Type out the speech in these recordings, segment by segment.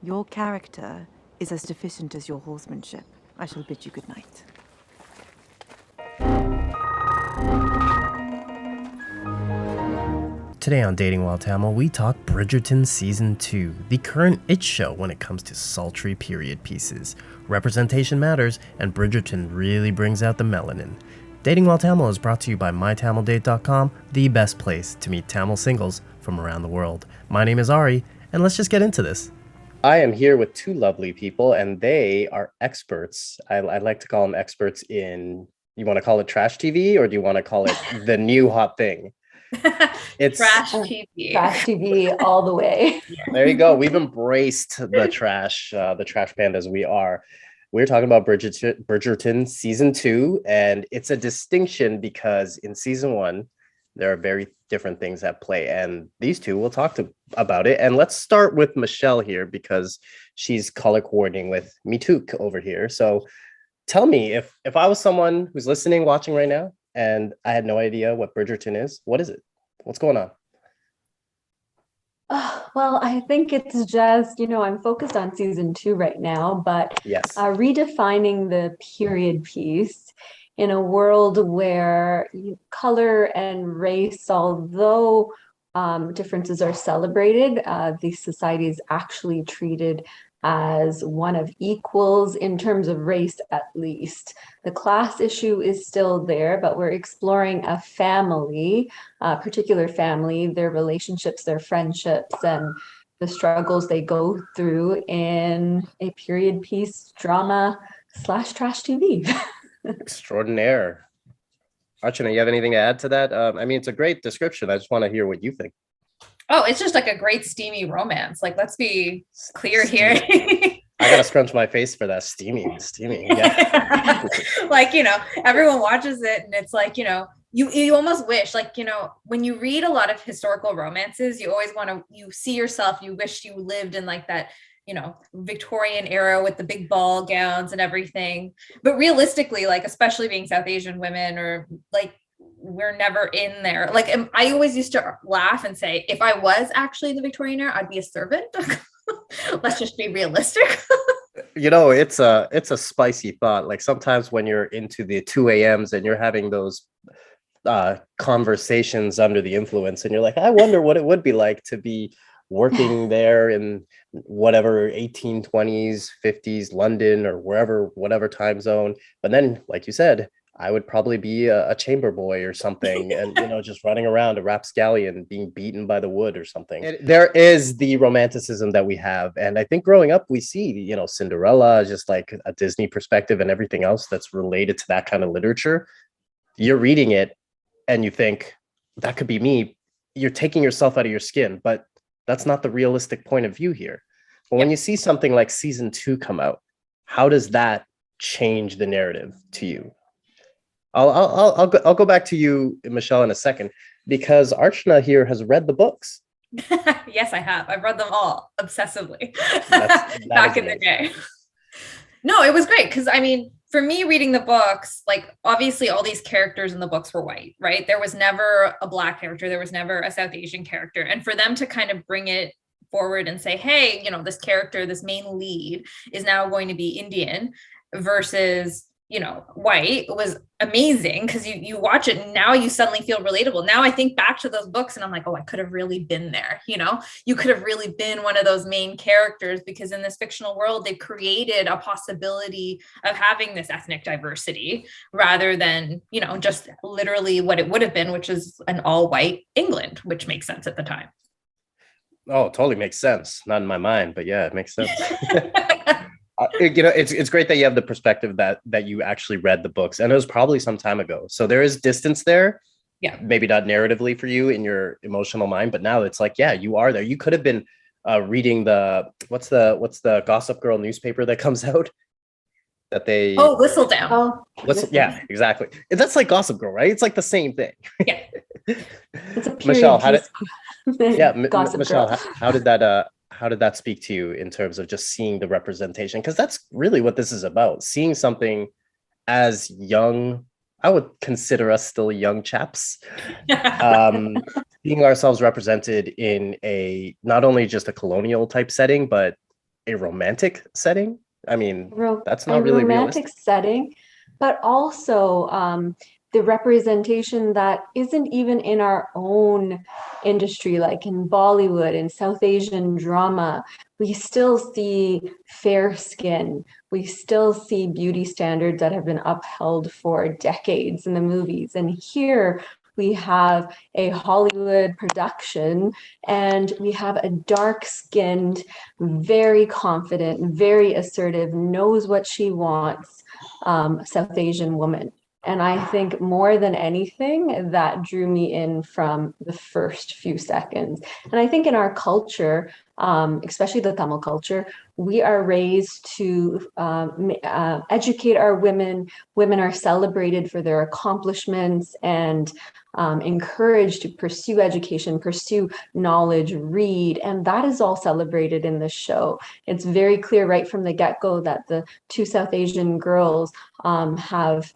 Your character is as deficient as your horsemanship. I shall bid you good night. Today on Dating While Tamil, we talk Bridgerton Season 2, the current it show when it comes to sultry period pieces. Representation matters, and Bridgerton really brings out the melanin. Dating While Tamil is brought to you by myTamilDate.com, the best place to meet Tamil singles from around the world. My name is Ari, and let's just get into this. I am here with two lovely people, and they are experts. I like to call them experts in, you want to call it trash TV, or do you want to call it the new hot thing? It's trash TV. Trash TV all the way. There you go. We've embraced the trash pandas. We're talking about Bridgerton Season 2, and it's a distinction because in Season 1, there are very different things at play, and these two will talk about it. And let's start with Michelle here because she's color coordinating with Mituk over here. So tell me, if I was someone who's listening, watching right now, and I had no idea what Bridgerton is, what is it? What's going on? Well, I think it's just, I'm focused on season 2 right now, but yes, redefining the period piece in a world where color and race, although differences are celebrated, the society is actually treated as one of equals in terms of race, at least. The class issue is still there, but we're exploring a family, a particular family, their relationships, their friendships, and the struggles they go through in a period piece drama / trash TV. Extraordinaire. Archana, you have anything to add to that? It's a great description. I just want to hear what you think. Oh, it's just like a great steamy romance. Like, let's be clear here. I gotta scrunch my face for that steamy. Yeah. Like, everyone watches it and it's like, you almost wish, like, when you read a lot of historical romances, you always you see yourself, you wish you lived in like that, Victorian era with the big ball gowns and everything. But realistically, like, especially being South Asian women, or like, we're never in there. Like, I always used to laugh and say, if I was actually in the Victorian era, I'd be a servant. Let's just be realistic. It's a spicy thought. Like, sometimes when you're into the 2 a.m.s and you're having those conversations under the influence, and you're like, I wonder what it would be like to be working there in whatever 1820s, 50s London, or whatever time zone. But then, like you said, I would probably be a chamber boy or something, and just running around a rapscallion being beaten by the wood or something. There is the romanticism that we have, and I think growing up we see Cinderella, just like a Disney perspective, and everything else that's related to that kind of literature. You're reading it and you think that could be me. You're taking yourself out of your skin, but that's not the realistic point of view here. But when you see something like Season 2 come out, how does that change the narrative to you? I'll go back to you, Michelle, in a second, because Archana here has read the books. Yes, I have. I've read them all obsessively back in the day. No, it was great because, for me, reading the books, like, obviously all these characters in the books were white, right? There was never a Black character. There was never a South Asian character. And for them to kind of bring it forward and say, hey, this character, this main lead is now going to be Indian versus white, was amazing, because you watch it and now you suddenly feel relatable. Now I think back to those books and I'm like, oh, I could have really been there. You could have really been one of those main characters, because in this fictional world, they've created a possibility of having this ethnic diversity rather than, just literally what it would have been, which is an all white England, which makes sense at the time. Oh, it totally makes sense. Not in my mind, but yeah, it makes sense. It's great that you have the perspective that you actually read the books, and it was probably some time ago. So there is distance there. Yeah. Maybe not narratively for you in your emotional mind, but now it's like, yeah, you are there. You could have been reading what's the Gossip Girl newspaper that comes out that they Whistledown. Yeah, exactly. That's like Gossip Girl, right? It's like the same thing. Yeah. It's a Michelle, Michelle, how did that speak to you in terms of just seeing the representation? Because that's really what this is about. Seeing something as young, I would consider us still young chaps, seeing ourselves represented in a not only just a colonial type setting, but a romantic setting. I mean, that's a not really romantic realistic. setting, but also the representation that isn't even in our own industry, like in Bollywood and South Asian drama. We still see fair skin. We still see beauty standards that have been upheld for decades in the movies. And here we have a Hollywood production, and we have a dark-skinned, very confident, very assertive, knows what she wants, South Asian woman. And I think more than anything, that drew me in from the first few seconds. And I think in our culture, especially the Tamil culture, we are raised to educate our women. Women are celebrated for their accomplishments and encouraged to pursue education, pursue knowledge, read, and that is all celebrated in the show. It's very clear right from the get-go that the two South Asian girls have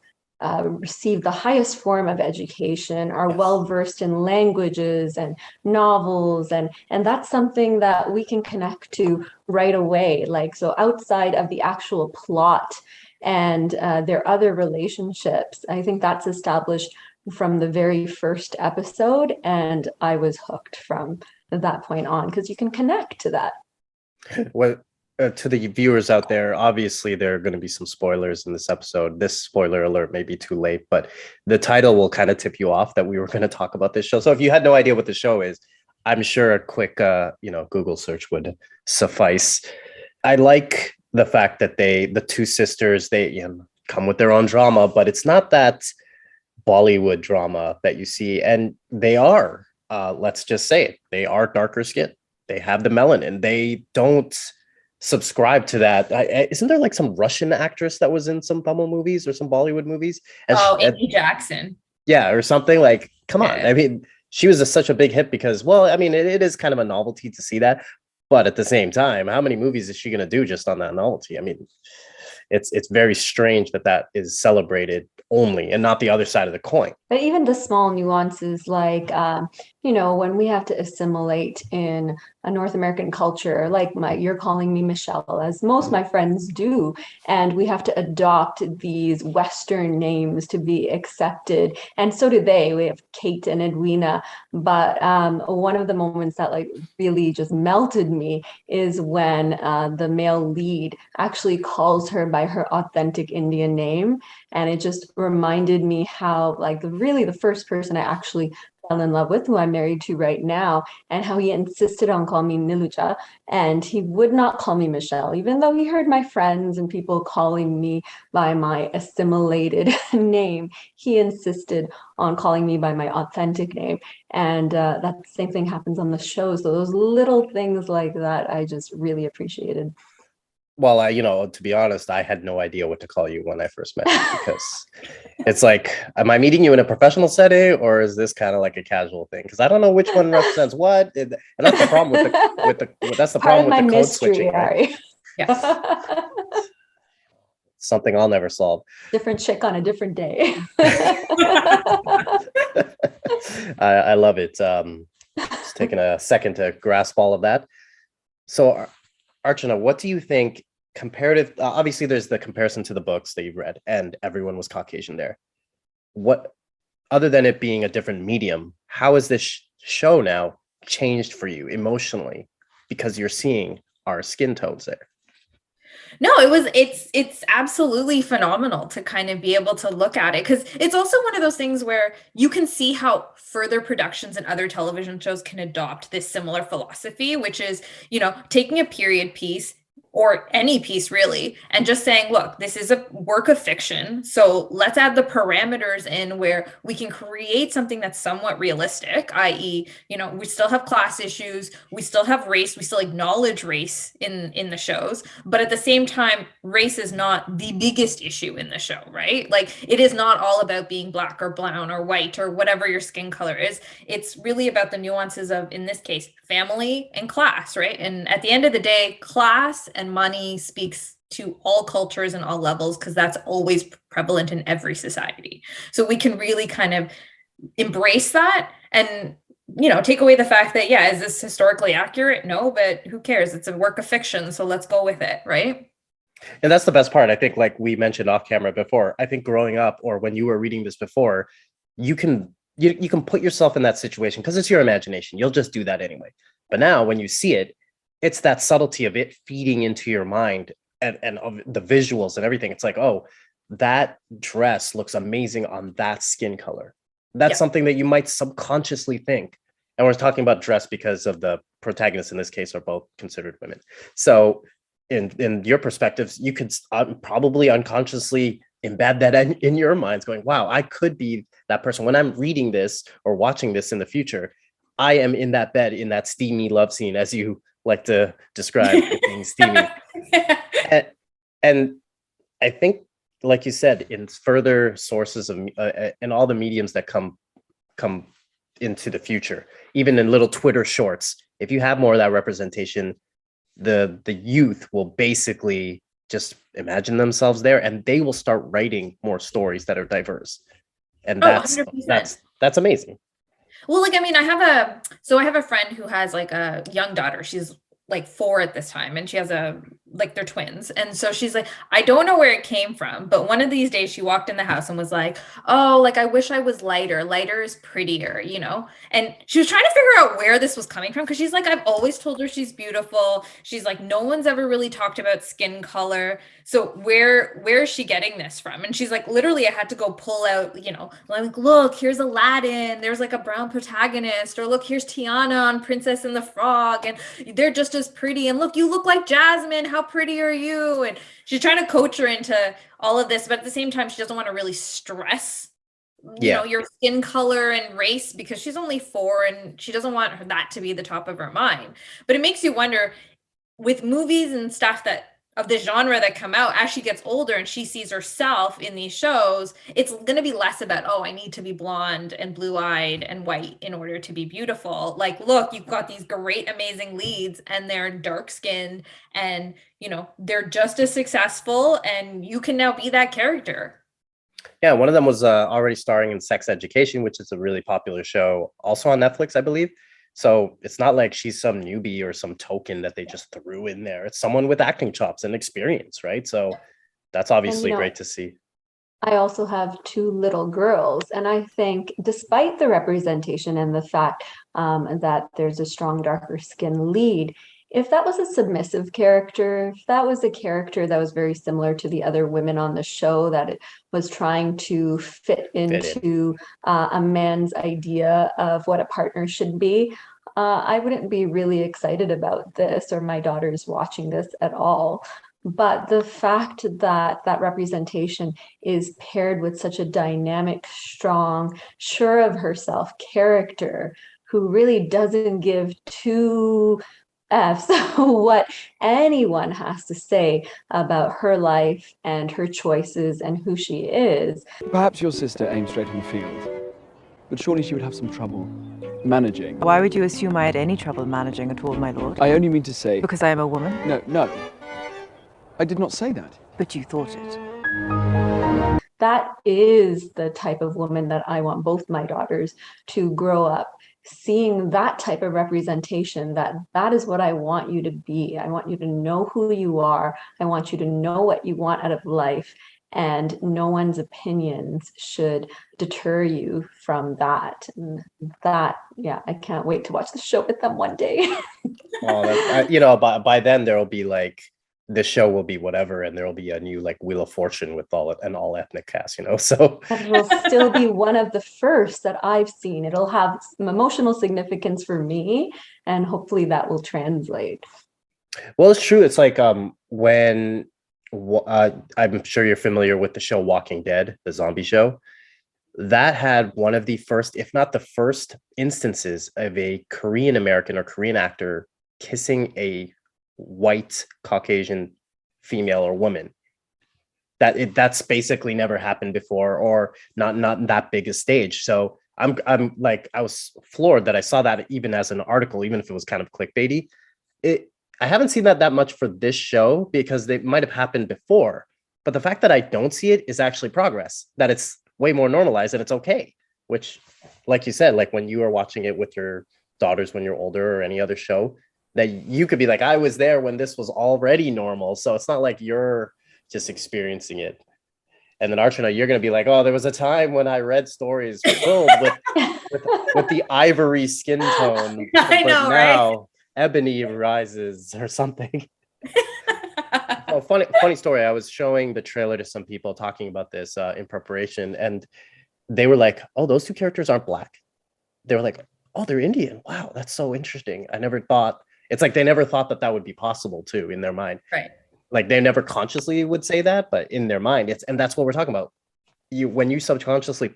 received the highest form of education, are well versed in languages and novels, and that's something that we can connect to right away. Like, so outside of the actual plot and their other relationships, I think that's established from the very first episode, and I was hooked from that point on because you can connect to that. What to the viewers out there, obviously there are going to be some spoilers in this episode. This spoiler alert may be too late, but the title will kind of tip you off that we were going to talk about this show. So if you had no idea what the show is, I'm sure a quick Google search would suffice. I like the fact that the two sisters, they come with their own drama, but it's not that Bollywood drama that you see, and they are let's just say it, they are darker skin, they have the melanin, they don't subscribe to that. Isn't there like some Russian actress that was in some Tamil movies or some Bollywood movies? Amy Jackson. Yeah, or something. Like, come on. I mean, she was such a big hit because, well, I mean, it is kind of a novelty to see that, but at the same time, how many movies is she going to do just on that novelty? I mean, it's very strange that is celebrated only and not the other side of the coin. But even the small nuances, like when we have to assimilate in a North American culture, like you're calling me Michelle, as most of my friends do, and we have to adopt these Western names to be accepted, and so do they. We have Kate and Edwina, but one of the moments that like really just melted me is when the male lead actually calls her by her authentic Indian name, and it just reminded me how like the first person I actually fell in love with, who I'm married to right now, and how he insisted on calling me Niluja, and he would not call me Michelle, even though he heard my friends and people calling me by my assimilated name. He insisted on calling me by my authentic name, and that same thing happens on the show. So those little things like that, I just really appreciated. Well, to be honest, I had no idea what to call you when I first met you, because it's like, am I meeting you in a professional setting, or is this kind of like a casual thing? Because I don't know which one represents what, and that's the problem with the that's the problem with the code switching, right? Yes. Something I'll never solve. Different chick on a different day. I love it. Just taking a second to grasp all of that. So, Archana, what do you think? Comparative, obviously there's the comparison to the books that you've read, and everyone was Caucasian there. What, other than it being a different medium, how has this show now changed for you emotionally, because you're seeing our skin tones there? No, it's absolutely phenomenal to kind of be able to look at it, because it's also one of those things where you can see how further productions and other television shows can adopt this similar philosophy, which is, taking a period piece or any piece really, and just saying, look, this is a work of fiction, so let's add the parameters in where we can create something that's somewhat realistic, i.e., we still have class issues, we still have race, we still acknowledge race in the shows, but at the same time, race is not the biggest issue in the show, right? Like, it is not all about being black or brown or white or whatever your skin color is. It's really about the nuances of, in this case, family and class, right? And at the end of the day, class and money speaks to all cultures and all levels, because that's always prevalent in every society. So we can really kind of embrace that and take away the fact that, yeah, is this historically accurate? No, but who cares? It's a work of fiction, so let's go with it, right? And that's the best part. I think, like we mentioned off camera before, I think growing up or when you were reading this before, you can put yourself in that situation because it's your imagination. You'll just do that anyway. But now when you see it, it's that subtlety of it feeding into your mind and of the visuals and everything. It's like, oh, that dress looks amazing on that skin color. That's something that you might subconsciously think. And we're talking about dress because of the protagonists in this case are both considered women. So in your perspectives, you could probably unconsciously embed that in your minds going, wow, I could be that person. When I'm reading this or watching this in the future, I am in that bed in that steamy love scene, as you like to describe it being steamy. And I think, like you said, in further sources of and all the mediums that come into the future, even in little Twitter shorts, if you have more of that representation, the youth will basically just imagine themselves there, and they will start writing more stories that are diverse, and that's amazing. Well, like, I mean, I have a friend who has like a young daughter. She's like 4 at this time, and she has they're twins. And so she's like, I don't know where it came from, but one of these days she walked in the house and was like, oh, like, I wish I was lighter. Lighter is prettier, And she was trying to figure out where this was coming from, because she's like, I've always told her she's beautiful. She's like, no one's ever really talked about skin color. So where is she getting this from? And she's like, literally, I had to go pull out, like, look, here's Aladdin. There's like a brown protagonist, or look, here's Tiana on Princess and the Frog, and they're just as pretty. And look, you look like Jasmine. How pretty are you? And she's trying to coach her into all of this, but at the same time, she doesn't want to really stress, your skin color and race, because she's only 4 and she doesn't want that to be the top of her mind. But it makes you wonder, with movies and stuff of the genre that come out as she gets older and she sees herself in these shows, it's going to be less about, oh, I need to be blonde and blue-eyed and white in order to be beautiful. Like, look, you've got these great, amazing leads, and they're dark-skinned, and, they're just as successful, and you can now be that character. Yeah, one of them was already starring in Sex Education, which is a really popular show, also on Netflix, I believe. So it's not like she's some newbie or some token that they just threw in there. It's someone with acting chops and experience, right? So that's obviously great to see. I also have 2 little girls, and I think despite the representation and the fact that there's a strong darker skin lead, if that was a submissive character, if that was a character that was very similar to the other women on the show, that it was trying to fit into a man's idea of what a partner should be, I wouldn't be really excited about this, or my daughter's watching this at all. But the fact that that representation is paired with such a dynamic, strong, sure of herself character who really doesn't give 2 F's what anyone has to say about her life and her choices and who she is. Perhaps your sister aimed straight on the field, but surely she would have some trouble managing. Why would you assume I had any trouble managing at all, my lord? I only mean to say... Because I am a woman? No. I did not say that. But you thought it. That is the type of woman that I want both my daughters to grow up seeing, that type of representation, that is what I want you to be. I want you to know who you are. I want you to know what you want out of life, and no one's opinions should deter you from that. And that, I can't wait to watch the show with them one day. By then there'll be like, the show will be whatever, and there will be a new like Wheel of Fortune with an all ethnic cast, so it will still be one of the first that I've seen. It'll have some emotional significance for me, and hopefully that will translate. Well, it's true. It's like when I'm sure you're familiar with the show Walking Dead, the zombie show. That had one of the first, if not the first, instances of a Korean American or Korean actor kissing a white Caucasian female or woman. That's basically never happened before, or not that big a stage. So I'm like, I was floored that I saw that even as an article, even if it was kind of clickbaity. I haven't seen that much for this show, because they might have happened before, but the fact that I don't see it is actually progress, that it's way more normalized and it's okay, which like you said, like when you are watching it with your daughters when you're older or any other show, that you could be like, I was there when this was already normal. So it's not like you're just experiencing it. And then Archana, you're going to be like, oh, there was a time when I read stories filled with the ivory skin tone. I know, now right? ebony rises or something. Oh, funny story. I was showing the trailer to some people talking about this in preparation, and they were like, oh, those two characters aren't Black. They were like, oh, they're Indian. Wow, that's so interesting. I never thought, it's like they never thought that would be possible too in their mind. Right. Like they never consciously would say that, but in their mind, and that's what we're talking about. When you subconsciously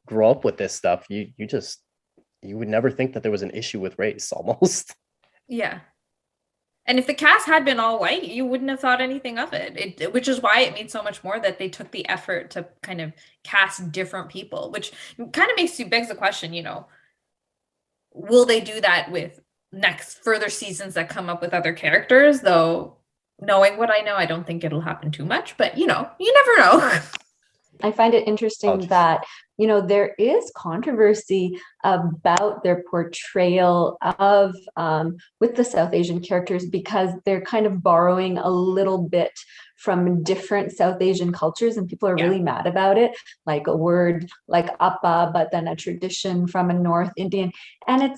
grow up with this stuff, you would never think that there was an issue with race almost. Yeah. And if the cast had been all white, you wouldn't have thought anything of it, which is why it means so much more that they took the effort to kind of cast different people, which kind of begs the question, will they do that with further seasons that come up with other characters? Though, knowing what I know, I don't think it'll happen too much, but you never know. I find it interesting that, there is controversy about their portrayal of with the South Asian characters, because they're kind of borrowing a little bit from different South Asian cultures, and people are really mad about it, like a word like appa, but then a tradition from a North Indian. And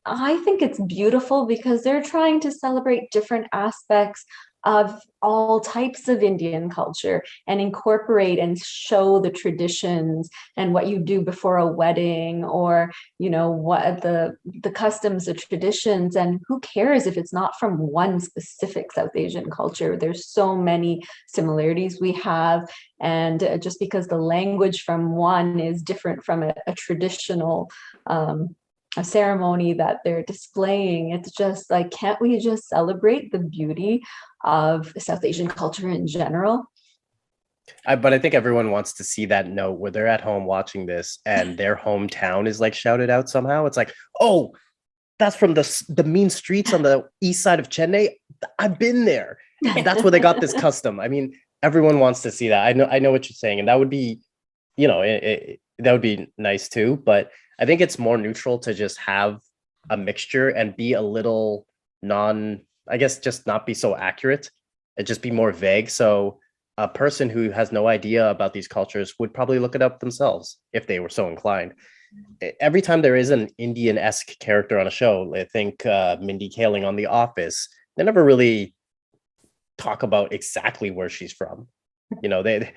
I think it's beautiful because they're trying to celebrate different aspects of all types of Indian culture and incorporate and show the traditions and what you do before a wedding, or what the customs, the traditions. And who cares if it's not from one specific South Asian culture? There's so many similarities we have, and just because the language from one is different from a traditional a ceremony that they're displaying, it's just like, can't we just celebrate the beauty of South Asian culture in general? But I think everyone wants to see that note where they're at home watching this and their hometown is like shouted out somehow. It's like, oh, that's from the mean streets on the east side of Chennai. I've been there. That's where they got this custom. I mean, everyone wants to see that. I know what you're saying, and that would be, that would be nice too. But I think it's more neutral to just have a mixture and be a little just not be so accurate and just be more vague. So a person who has no idea about these cultures would probably look it up themselves if they were so inclined. Every time there is an Indian-esque character on a show, I think Mindy Kaling on The Office, they never really talk about exactly where she's from. They know that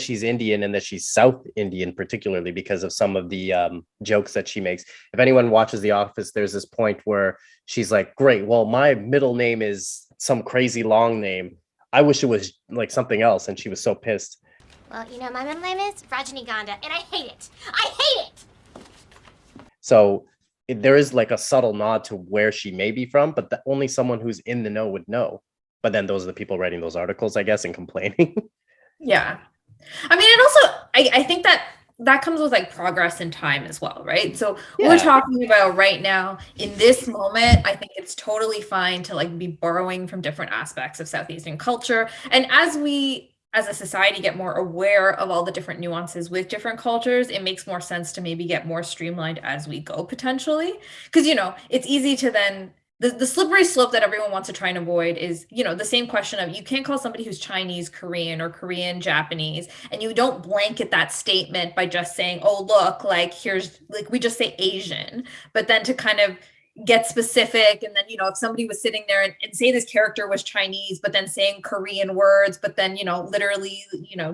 she's Indian and that she's South Indian, particularly because of some of the jokes that she makes. If anyone watches The Office, there's this point where she's like, great, well, my middle name is some crazy long name. I wish it was like something else. And she was so pissed. Well, my middle name is Rajinigonda, and I hate it. I hate it! So there is like a subtle nod to where she may be from, but only someone who's in the know would know. But then those are the people writing those articles, I guess, and complaining. Yeah. I mean, and also, I think that comes with like progress in time as well, right? So we're talking about right now, in this moment, I think it's totally fine to like be borrowing from different aspects of South Asian culture. And as we, as a society, get more aware of all the different nuances with different cultures, it makes more sense to maybe get more streamlined as we go, potentially. Because, it's easy to then... The slippery slope that everyone wants to try and avoid is, the same question of, you can't call somebody who's Chinese Korean or Korean Japanese, and you don't blanket that statement by just saying, oh, look, like here's, like we just say Asian, but then to kind of get specific. And then, if somebody was sitting there and say this character was Chinese, but then saying Korean words, but then, literally,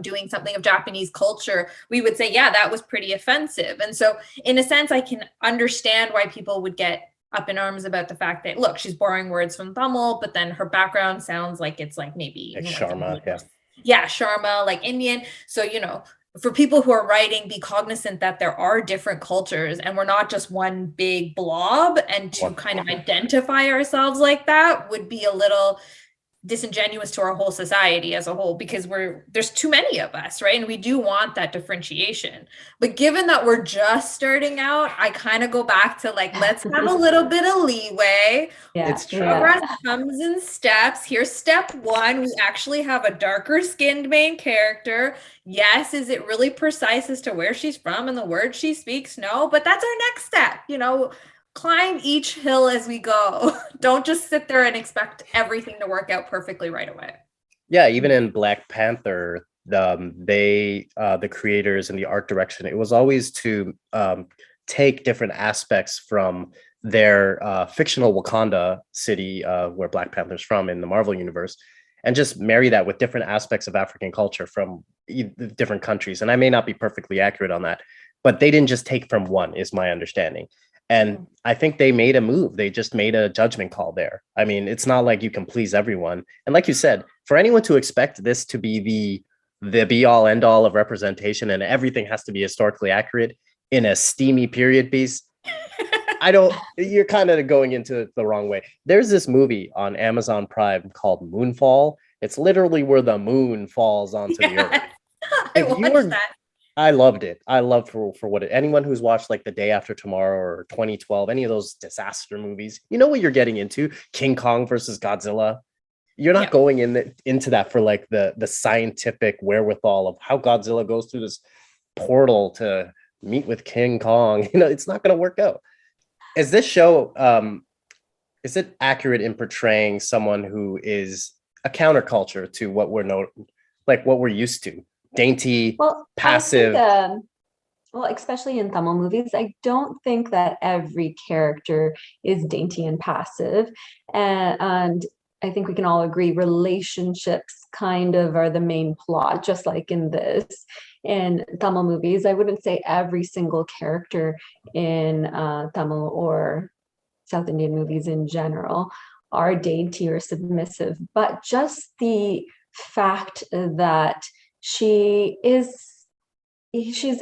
doing something of Japanese culture, we would say, yeah, that was pretty offensive. And so in a sense, I can understand why people would get up in arms about the fact that, look, she's borrowing words from Tamil, but then her background sounds like it's like maybe like Sharma, Sharma, like Indian. So, for people who are writing, be cognizant that there are different cultures and we're not just one big blob, and to kind of identify ourselves like that would be a little disingenuous to our whole society as a whole, because there's too many of us, right? And we do want that differentiation. But given that we're just starting out, I kind of go back to like, let's have a little bit of leeway. Yeah, It's true. Progress comes in steps. Here's step one. We actually have a darker skinned main character. Yes, is it really precise as to where she's from and the words she speaks? No, but that's our next step. You know, climb each hill as we go. Don't just sit there and expect everything to work out perfectly right away. Yeah, even in Black Panther, the creators and the art direction, it was always to take different aspects from their fictional Wakanda city, where Black Panther's from in the Marvel universe, and just marry that with different aspects of African culture from different countries. And I may not be perfectly accurate on that, but they didn't just take from one, is my understanding. And I think they made a move. They just made a judgment call there. I mean, it's not like you can please everyone. And like you said, for anyone to expect this to be the be all end all of representation and everything has to be historically accurate in a steamy period piece, you're kind of going into it the wrong way. There's this movie on Amazon Prime called Moonfall. It's literally where the moon falls onto the earth. I watched that. I loved it. I loved for what anyone who's watched like The Day After Tomorrow or 2012, any of those disaster movies, you know what you're getting into. King Kong versus Godzilla. You're not going into that for like the scientific wherewithal of how Godzilla goes through this portal to meet with King Kong. You know, it's not going to work out. Is this show, is it accurate in portraying someone who is a counterculture to what what we're used to? Dainty, passive. Especially in Tamil movies, I don't think that every character is dainty and passive. And I think we can all agree relationships kind of are the main plot, just like in this. In Tamil movies, I wouldn't say every single character in Tamil or South Indian movies in general are dainty or submissive, but just the fact that she's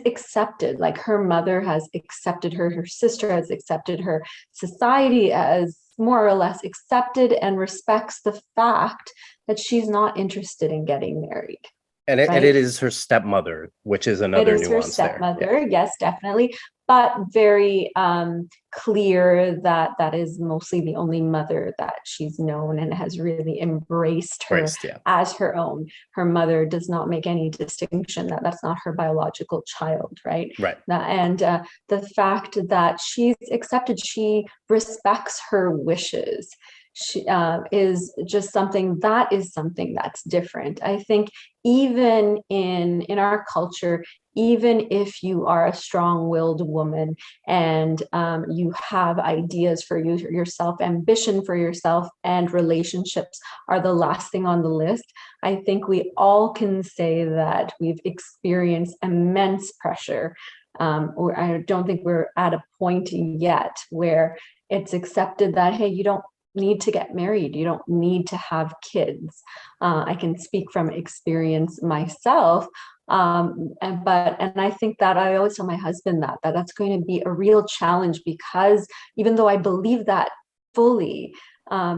accepted, like her mother has accepted her, her sister has accepted her, society has more or less accepted and respects the fact that she's not interested in getting married. And it is her stepmother, which is another nuance. It is her stepmother, yes, definitely. But very clear that is mostly the only mother that she's known and has really embraced her as her own. Her mother does not make any distinction that that's not her biological child, right? Right. And the fact that she's accepted, she respects her wishes. She is just something that's different. I think even in our culture, even if you are a strong-willed woman and you have ideas for yourself, ambition for yourself, and relationships are the last thing on the list, I think we all can say that we've experienced immense pressure. Or I don't think we're at a point yet where it's accepted that, hey, you don't need to get married. You don't need to have kids. I can speak from experience myself. And I think that I always tell my husband that's going to be a real challenge, because even though I believe that fully,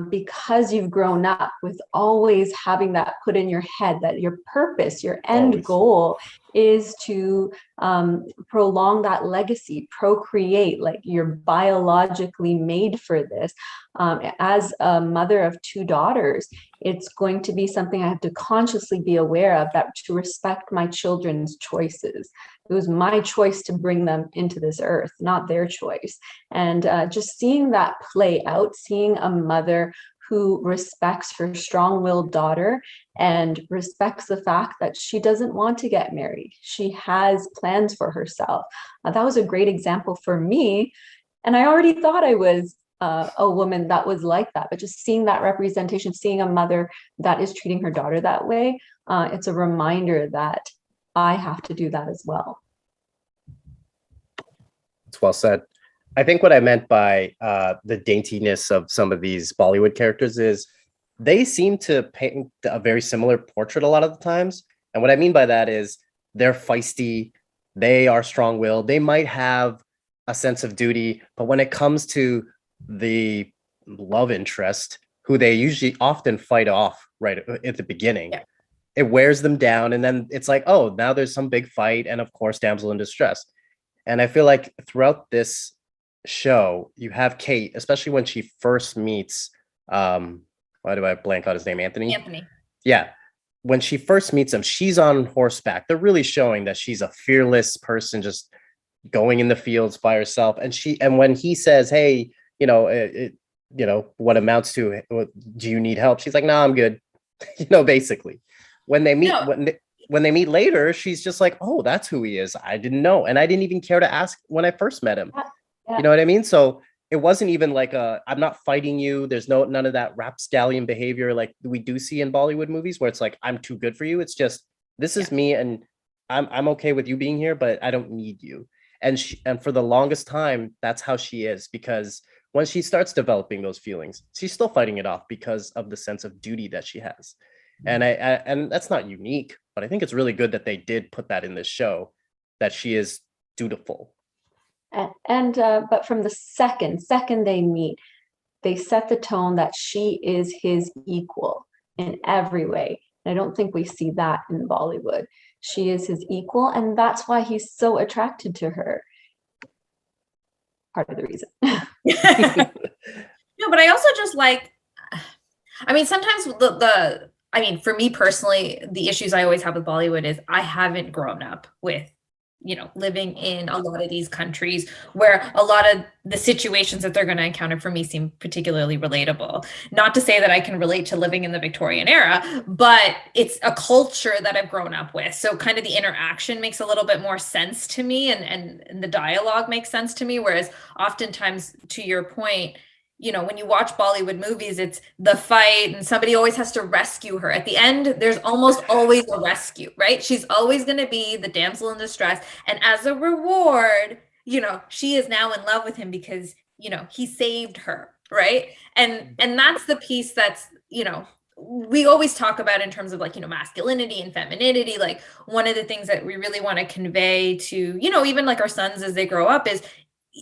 because you've grown up with always having that put in your head that your purpose, your end goal is to prolong that legacy, procreate, like you're biologically made for this. As a mother of two daughters, it's going to be something I have to consciously be aware of, that to respect my children's choices. It was my choice to bring them into this earth, not their choice. And just seeing that play out, seeing a mother who respects her strong-willed daughter and respects the fact that she doesn't want to get married. She has plans for herself. That was a great example for me. And I already thought I was a woman that was like that, but just seeing that representation, seeing a mother that is treating her daughter that way, it's a reminder that I have to do that as well. It's well said. I think what I meant by the daintiness of some of these Bollywood characters is they seem to paint a very similar portrait a lot of the times. And what I mean by that is they're feisty, they are strong-willed, they might have a sense of duty, but when it comes to the love interest, who they usually often fight off right at the beginning. Yeah. It wears them down, and then it's like, oh, now there's some big fight, and of course, damsel in distress. And I feel like throughout this show, you have Kate, especially when she first meets, why do I blank out his name? Anthony? Anthony. Yeah. When she first meets him, she's on horseback. They're really showing that she's a fearless person, just going in the fields by herself. And when he says, hey, what amounts to, do you need help? She's like, no, I'm good. Basically. When they meet, when they meet later, she's just like, oh, that's who he is. I didn't know. And I didn't even care to ask when I first met him. Yeah. You know what I mean? So it wasn't even like I'm not fighting you. There's none of that rapscallion behavior like we do see in Bollywood movies where it's like, I'm too good for you. It's just, this is me, and I'm okay with you being here, but I don't need you. And for the longest time, that's how she is, because when she starts developing those feelings, she's still fighting it off because of the sense of duty that she has. And and that's not unique, but I think it's really good that they did put that in this show, that she is dutiful. But from the second they meet, they set the tone that she is his equal in every way. And I don't think we see that in Bollywood. She is his equal, and that's why he's so attracted to her. Part of the reason. No, but I also just like, sometimes for me personally, the issues I always have with Bollywood is I haven't grown up with, living in a lot of these countries where a lot of the situations that they're going to encounter for me seem particularly relatable. Not to say that I can relate to living in the Victorian era, but it's a culture that I've grown up with. So kind of the interaction makes a little bit more sense to me, and the dialogue makes sense to me. Whereas oftentimes, to your point, when you watch Bollywood movies, it's the fight and somebody always has to rescue her. At the end, there's almost always a rescue, right? She's always going to be the damsel in distress. And as a reward, she is now in love with him because, he saved her, right? And that's the piece that's, we always talk about in terms of like, masculinity and femininity. Like one of the things that we really want to convey to, even like our sons as they grow up is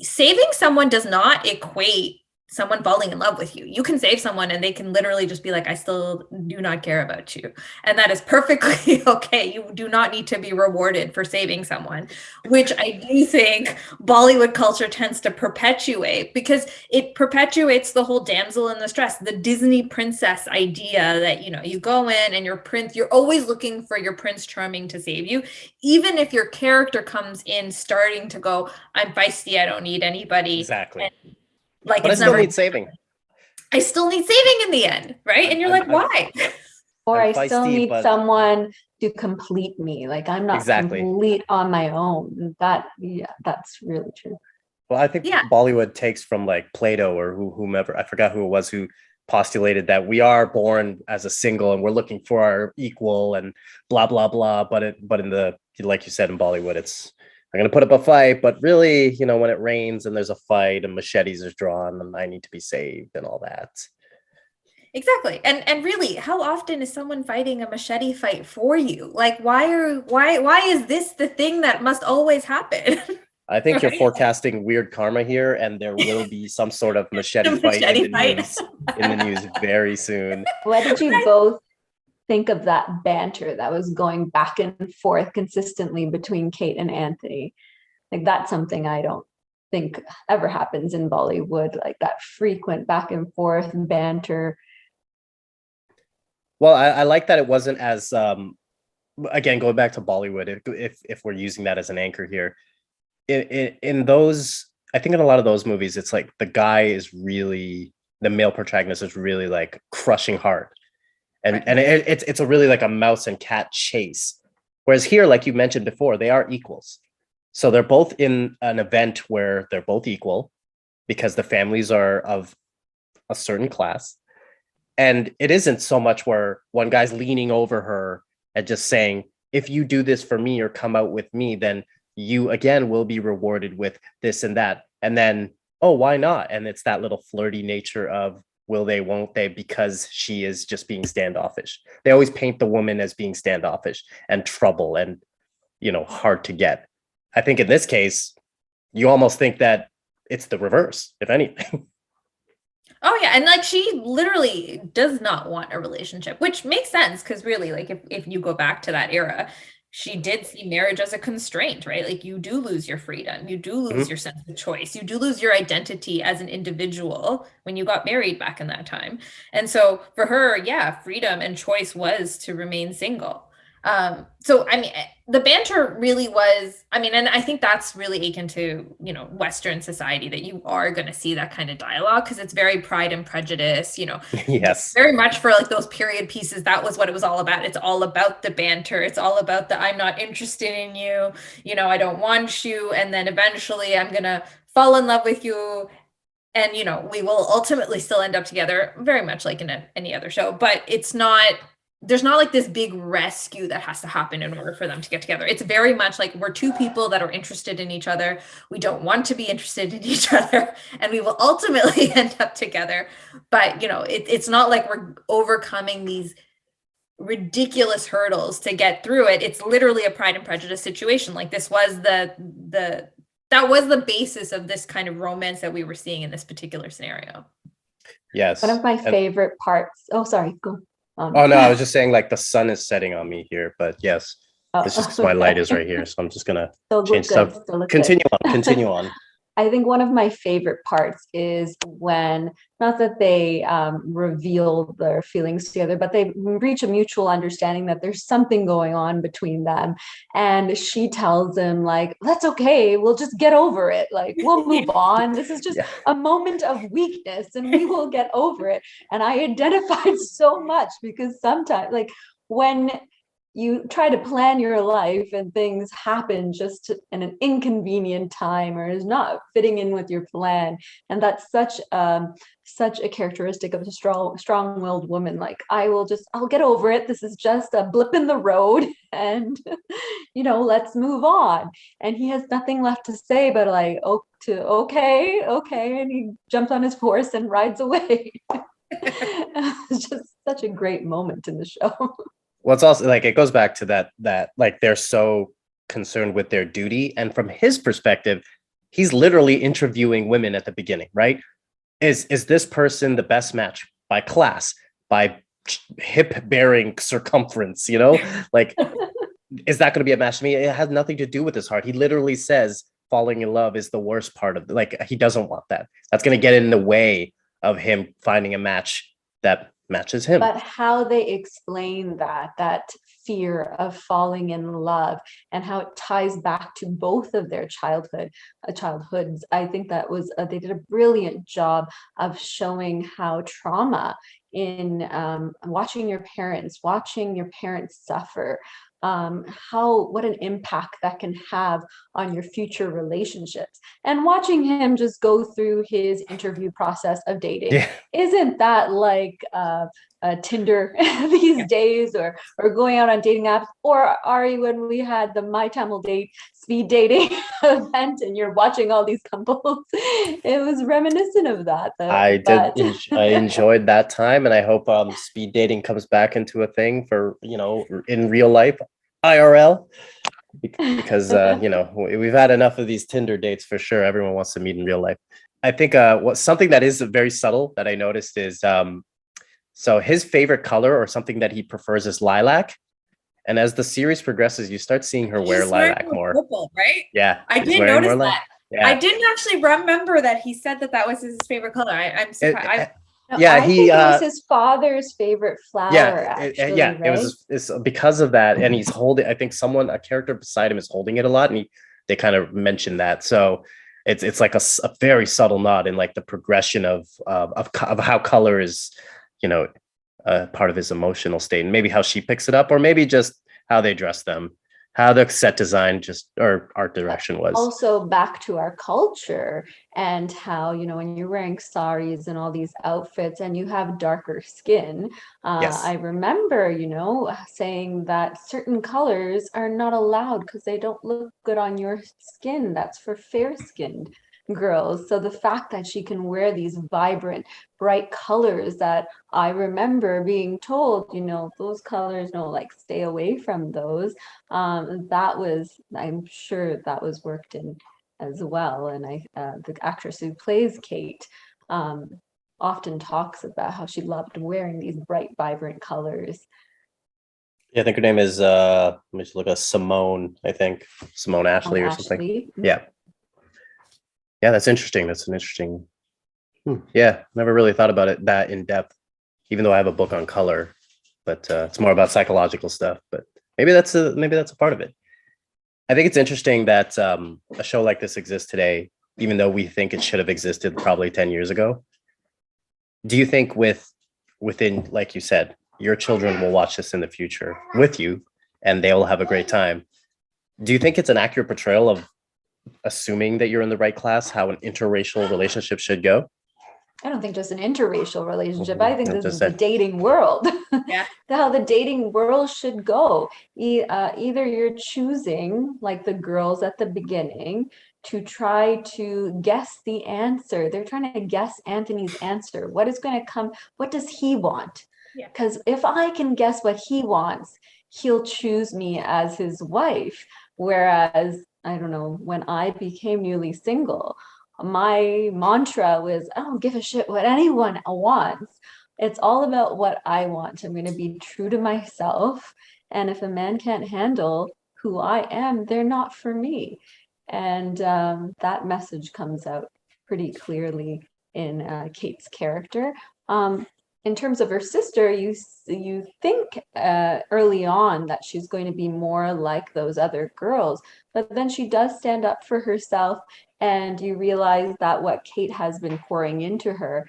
saving someone does not equate someone falling in love with you. You can save someone and they can literally just be like, I still do not care about you. And that is perfectly okay. You do not need to be rewarded for saving someone, which I do think Bollywood culture tends to perpetuate, because it perpetuates the whole damsel in distress, the Disney princess idea that, you go in and you're always looking for your Prince Charming to save you. Even if your character comes in starting to go, I'm feisty, I don't need anybody. Exactly. Like, but I still need saving. I still need saving in the end, right? And you're like, why? Or I still need someone to complete me. Like I'm not complete on my own. That's really true. Well, I think Bollywood takes from like Plato or whomever, I forgot who it was, who postulated that we are born as a single and we're looking for our equal and blah, blah, blah. But in the, like you said, in Bollywood, it's, I'm going to put up a fight, but really, when it rains and there's a fight and machetes are drawn and I need to be saved and all that. Exactly. And really, how often is someone fighting a machete fight for you? Like, why is this the thing that must always happen? I think you're forecasting weird karma here, and there will be some sort of machete fight in the news very soon. What did you both think of that banter that was going back and forth consistently between Kate and Anthony? Like that's something I don't think ever happens in Bollywood, like that frequent back and forth banter. Well, I like that it wasn't as again, going back to Bollywood, if we're using that as an anchor here, in those, I think in a lot of those movies, it's like the guy is really, the male protagonist is really like crushing hard. And it's a really like a mouse and cat chase. Whereas here, like you mentioned before, they are equals. So they're both in an event where they're both equal because the families are of a certain class. And it isn't so much where one guy's leaning over her and just saying, if you do this for me or come out with me, then you again will be rewarded with this and that. And then, oh, why not? And it's that little flirty nature of will they, won't they, because she is just being standoffish. They always paint the woman as being standoffish and trouble and, hard to get. I think in this case, you almost think that it's the reverse, if anything. Oh yeah, and like she literally does not want a relationship, which makes sense because really, like if you go back to that era, she did see marriage as a constraint, right? Like you do lose your freedom, you do lose your sense of choice, you do lose your identity as an individual when you got married back in that time. And so for her, yeah, freedom and choice was to remain single. So I mean, the banter really was, I mean, and I think that's really akin to, you know, Western society, that you are going to see that kind of dialogue because it's very Pride and Prejudice, you know, Yes. very much for like those period pieces. That was what it was all about. It's all about the banter. It's all about the, I'm not interested in you, you know, I don't want you. And then eventually I'm going to fall in love with you. And, you know, we will ultimately still end up together, very much like in any other show, but it's not, there's not like this big rescue that has to happen in order for them to get together. It's very much like we're two people that are interested in each other. We don't want to be interested in each other, and we will ultimately end up together. But, you know, it's not like we're overcoming these ridiculous hurdles to get through it. It's literally a Pride and Prejudice situation. Like this was that was the basis of this kind of romance that we were seeing in this particular scenario. Yes. One of my favorite parts. Oh, sorry. Go. Oh no, I was just saying like the sun is setting on me here, but yes, it's just because my light is right here, so I'm just gonna change stuff. Continue on. I think one of my favorite parts is when, not that they reveal their feelings together, but they reach a mutual understanding that there's something going on between them. And she tells him like, that's okay. We'll just get over it. Like, we'll move on. This is just a moment of weakness and we will get over it. And I identified so much because sometimes like when you try to plan your life and things happen just in an inconvenient time or is not fitting in with your plan. And that's such a characteristic of a strong-willed woman. Like, I'll get over it. This is just a blip in the road and, you know, let's move on. And he has nothing left to say, but like, okay. And he jumps on his horse and rides away. It's just such a great moment in the show. Well, it's also like it goes back to that like they're so concerned with their duty, and from his perspective, he's literally interviewing women at the beginning, right? Is this person the best match by class, by hip bearing circumference? You know, like is that going to be a match to me? It has nothing to do with his heart. He literally says falling in love is the worst part of like he doesn't want that. That's going to get in the way of him finding a match that matches him. But how they explain that fear of falling in love and how it ties back to both of their childhoods, I think that was they did a brilliant job of showing how trauma in watching your parents suffer, what an impact that can have on your future relationships. And watching him just go through his interview process of dating, isn't that like Tinder these days, or going out on dating apps, or Ari, when we had the myTamilDate speed dating event and you're watching all these couples, it was reminiscent of that. I enjoyed that time, and I hope speed dating comes back into a thing for, you know, in real life, IRL, because you know, we've had enough of these Tinder dates for sure. Everyone wants to meet in real life. I think something that is very subtle that I noticed is so his favorite color or something that he prefers is lilac. And as the series progresses, you start seeing her wear lilac more. Purple, right? Yeah. I did notice that. Yeah. I didn't actually remember that he said that was his favorite color. I'm surprised. I think it was his father's favorite flower. Right? It's because of that. And he's holding, I think a character beside him is holding it a lot. And they kind of mentioned that. So it's like a very subtle nod in like the progression of how color is, you know, part of his emotional state, and maybe how she picks it up, or maybe just how they dress them, how the set design or art direction was. Also back to our culture and how, you know, when you're wearing saris and all these outfits and you have darker skin, I remember, you know, saying that certain colors are not allowed because they don't look good on your skin. That's for fair-skinned girls. So the fact that she can wear these vibrant, bright colors that I remember being told, you know, those colors, no, like stay away from those. I'm sure that was worked in as well. And the actress who plays Kate often talks about how she loved wearing these bright, vibrant colors. Yeah, I think her name is let me just look at Simone, I think. Simone Ashley or something. Mm-hmm. Yeah. Yeah, that's interesting. That's an interesting. Yeah, never really thought about it that in depth, even though I have a book on color, but it's more about psychological stuff. But maybe that's a part of it. I think it's interesting that a show like this exists today, even though we think it should have existed probably 10 years ago. Do you think within, like you said, your children will watch this in the future with you and they'll have a great time? Do you think it's an accurate portrayal of assuming that you're in the right class, how an interracial relationship should go? I don't think just an interracial relationship. I think this is the dating world. Yeah. How the dating world should go. Either you're choosing, like the girls at the beginning, to try to guess the answer. They're trying to guess Anthony's answer. What is going to come? What does he want? Because if I can guess what he wants, he'll choose me as his wife. Whereas, I don't know, when I became newly single, my mantra was, I don't give a shit what anyone wants. It's all about what I want. I'm going to be true to myself. And if a man can't handle who I am, they're not for me. And that message comes out pretty clearly in Kate's character. In terms of her sister, you think early on that she's going to be more like those other girls, but then she does stand up for herself, and you realize that what Kate has been pouring into her,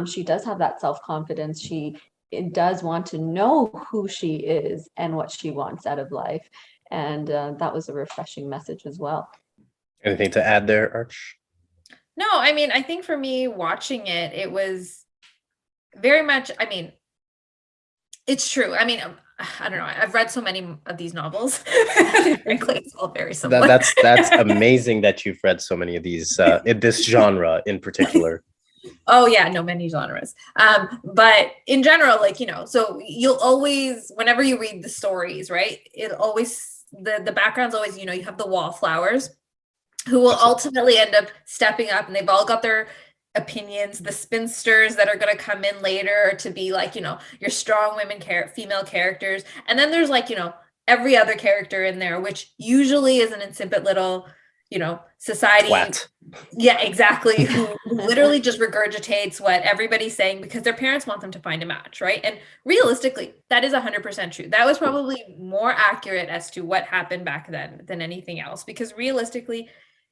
she does have that self-confidence. She does want to know who she is and what she wants out of life, and that was a refreshing message as well. Anything to add there, Arch? No, I mean, I think for me watching it, it was very much, I mean, it's true. I mean, I don't know. I've read so many of these novels. Frankly, it's all very similar. That's amazing that you've read so many of these in this genre in particular. Oh yeah, no, many genres. But in general, like, so you'll always, whenever you read the stories, right, it always, the background's always, you have the wallflowers who will ultimately end up stepping up, and they've all got their opinions, the spinsters that are going to come in later to be like, your strong female characters. And then there's like, every other character in there, which usually is an insipid little, society. Flat. Yeah, exactly. Who literally just regurgitates what everybody's saying because their parents want them to find a match, right? And realistically, that is 100% true. That was probably more accurate as to what happened back then than anything else, because realistically,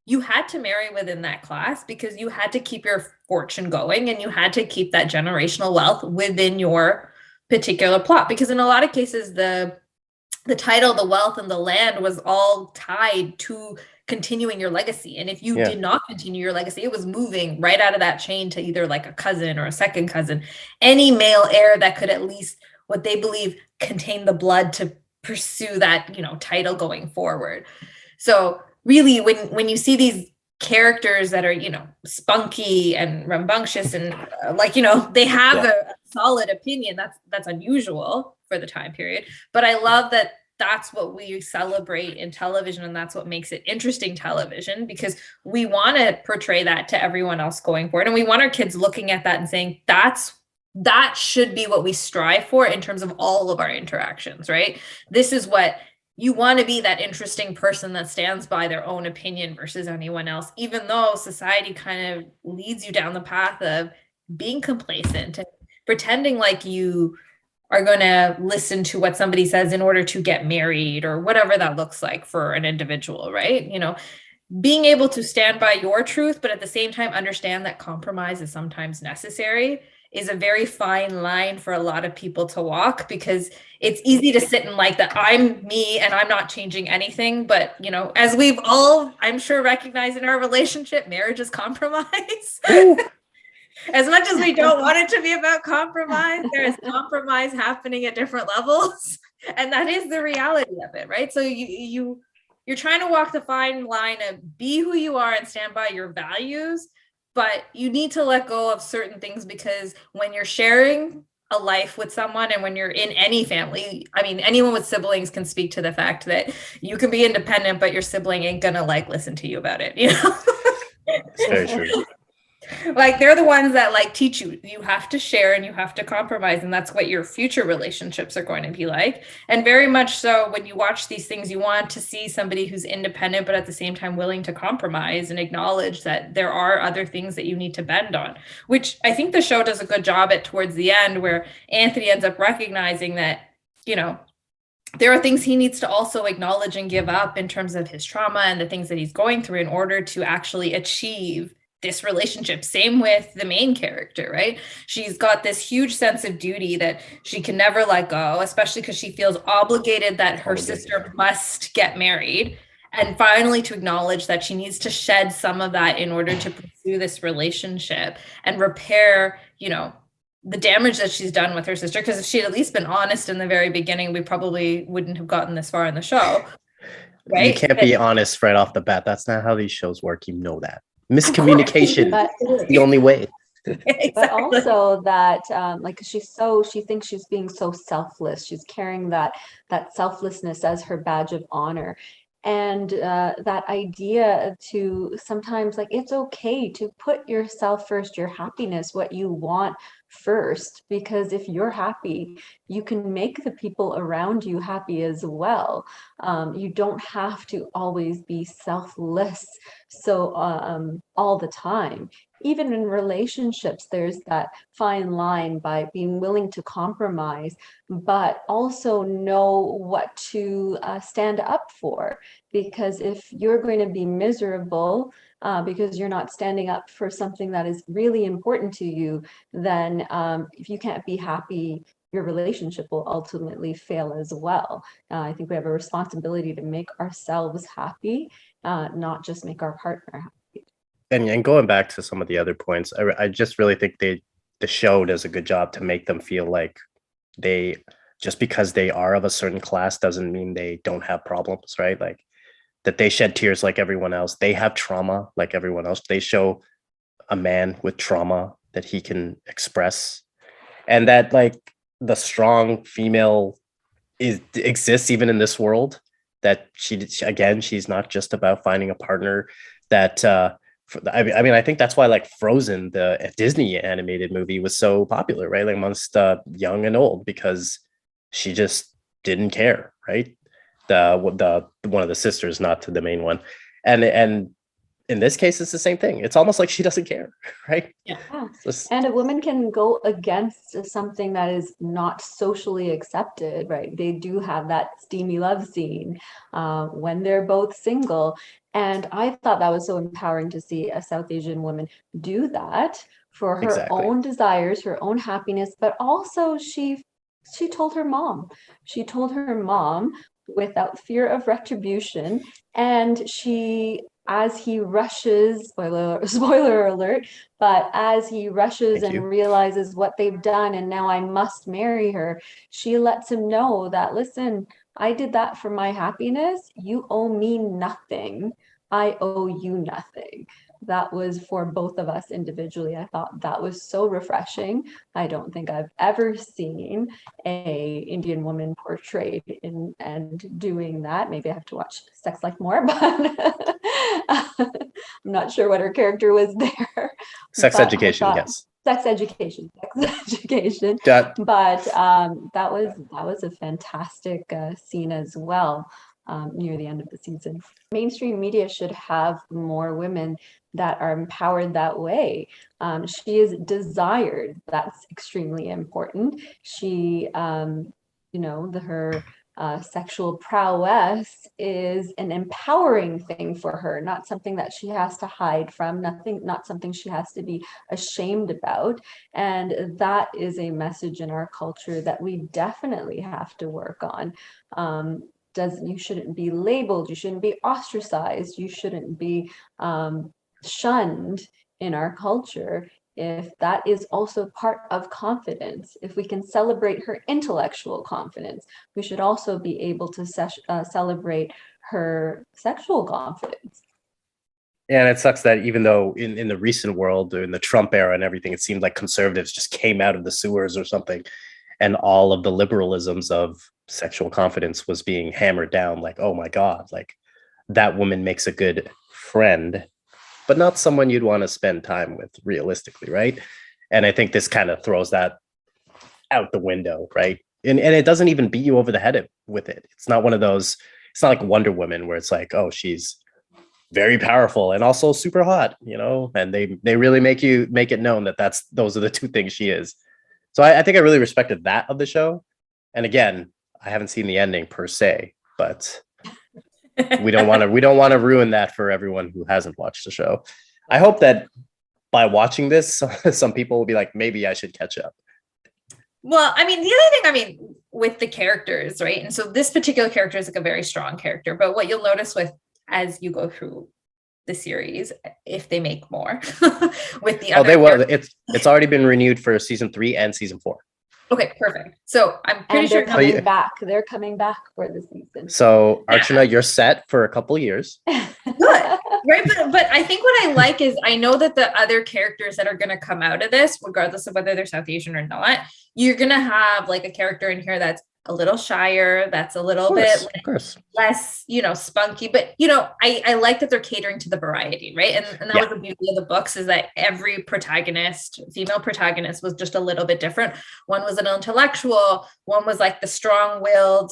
you had to marry within that class because you had to keep your fortune going and you had to keep that generational wealth within your particular plot. Because in a lot of cases, the title, the wealth, and the land was all tied to continuing your legacy. And if you did not continue your legacy, it was moving right out of that chain to either like a cousin or a second cousin, any male heir that could at least, what they believe, contain the blood to pursue that, title going forward. So really, when you see these characters that are, spunky and rambunctious and they have a solid opinion, that's unusual for the time period. But I love that that's what we celebrate in television, and that's what makes it interesting television, because we want to portray that to everyone else going forward. And we want our kids looking at that and saying, that should be what we strive for in terms of all of our interactions, right? This is what you want to be, that interesting person that stands by their own opinion versus anyone else, even though society kind of leads you down the path of being complacent and pretending like you are going to listen to what somebody says in order to get married or whatever that looks like for an individual, right? Being able to stand by your truth, but at the same time understand that compromise is sometimes necessary is a very fine line for a lot of people to walk, because it's easy to sit and like that I'm me and I'm not changing anything. But, as we've all, I'm sure, recognized in our relationship, marriage is compromise. As much as we don't want it to be about compromise, there is compromise happening at different levels. And that is the reality of it, right? So you're trying to walk the fine line of be who you are and stand by your values, but you need to let go of certain things, because when you're sharing a life with someone, and when you're in any family, I mean, anyone with siblings can speak to the fact that you can be independent, but your sibling ain't gonna listen to you about it, It's very true. Like they're the ones that like teach you have to share and you have to compromise, and that's what your future relationships are going to be like. And very much so when you watch these things, you want to see somebody who's independent but at the same time willing to compromise and acknowledge that there are other things that you need to bend on, which I think the show does a good job at towards the end, where Anthony ends up recognizing that, you know, there are things he needs to also acknowledge and give up in terms of his trauma and the things that he's going through in order to actually achieve this relationship. Same with the main character, right? She's got this huge sense of duty that she can never let go, especially because she feels obligated that her sister must get married. And finally to acknowledge that she needs to shed some of that in order to pursue this relationship and repair, you know, the damage that she's done with her sister. Because if she'd at least been honest in the very beginning, we probably wouldn't have gotten this far in the show. Right? You can't be honest right off the bat. That's not how these shows work. You know that. Miscommunication is the only way. Exactly. But also that like she thinks she's being so selfless. She's carrying that selflessness as her badge of honor. And that idea to sometimes, like, it's okay to put yourself first, your happiness, what you want first, because if you're happy, you can make the people around you happy as well. You don't have to always be selfless so all the time. Even in relationships, there's that fine line by being willing to compromise, but also know what to stand up for. Because if you're going to be miserable because you're not standing up for something that is really important to you, then if you can't be happy, your relationship will ultimately fail as well. I think we have a responsibility to make ourselves happy, not just make our partner happy. And going back to some of the other points, I just really think the show does a good job to make them feel like they, just because they are of a certain class doesn't mean they don't have problems, right? Like that they shed tears like everyone else. They have trauma like everyone else. They show a man with trauma that he can express, and that like the strong female exists even in this world. That she's not just about finding a partner. That I mean, I think that's why like Frozen, the Disney animated movie, was so popular, right? Like amongst young and old, because she just didn't care, right? The one of the sisters, not to the main one, and in this case, it's the same thing. It's almost like she doesn't care, right? Yeah. And a woman can go against something that is not socially accepted, right? They do have that steamy love scene when they're both single. And I thought that was so empowering to see a South Asian woman do that for her own desires, her own happiness, but also she told her mom. She told her mom without fear of retribution. And she, as he rushes, spoiler alert, but as he rushes and realizes what they've done and now I must marry her, she lets him know that, listen, I did that for my happiness. You owe me nothing. I owe you nothing. That was for both of us individually. I thought that was so refreshing. I don't think I've ever seen a Indian woman portrayed in and doing that. Maybe I have to watch Sex Life more, but I'm not sure what her character was there. Sex Education, yes. Sex education. That, but that was a fantastic scene as well. Near the end of the season. Mainstream media should have more women that are empowered that way. She is desired. That's extremely important. She, her sexual prowess is an empowering thing for her, not something that she has to hide from, not something she has to be ashamed about. And that is a message in our culture that we definitely have to work on. You shouldn't be labeled, you shouldn't be ostracized, you shouldn't be shunned in our culture. If that is also part of confidence, if we can celebrate her intellectual confidence, we should also be able to celebrate her sexual confidence. And it sucks that even though in the recent world, in the Trump era and everything, it seemed like conservatives just came out of the sewers or something, and all of the liberalisms of sexual confidence was being hammered down, like, oh my God, like that woman makes a good friend. but not someone you'd want to spend time with realistically, right? And I think this kind of throws that out the window, right? And it doesn't even beat you over the head with it. It's not one of those, it's not like Wonder Woman where it's like, oh, she's very powerful and also super hot, and they really make it known that those are the two things she is. So I think I really respected that of the show. And again, I haven't seen the ending per se, but we don't want to ruin that for everyone who hasn't watched the show. I hope that by watching this, some people will be like, maybe I should catch up. Well, I mean, the other thing, with the characters, right? And so this particular character is like a very strong character, but what you'll notice as you go through the series, if they make more with the other. They will. It's already been renewed for season 3 and season 4. Okay, perfect. So I'm pretty sure coming back. They're coming back for the season. So Archana, you're set for a couple years. Good. Right, but I think what I like is I know that the other characters that are going to come out of this, regardless of whether they're South Asian or not, you're going to have like a character in here that's a little shyer, that's a little bit less, spunky. But, I like that they're catering to the variety, right? And that was the beauty of the books, is that every female protagonist was just a little bit different. One was an intellectual, one was like the strong-willed,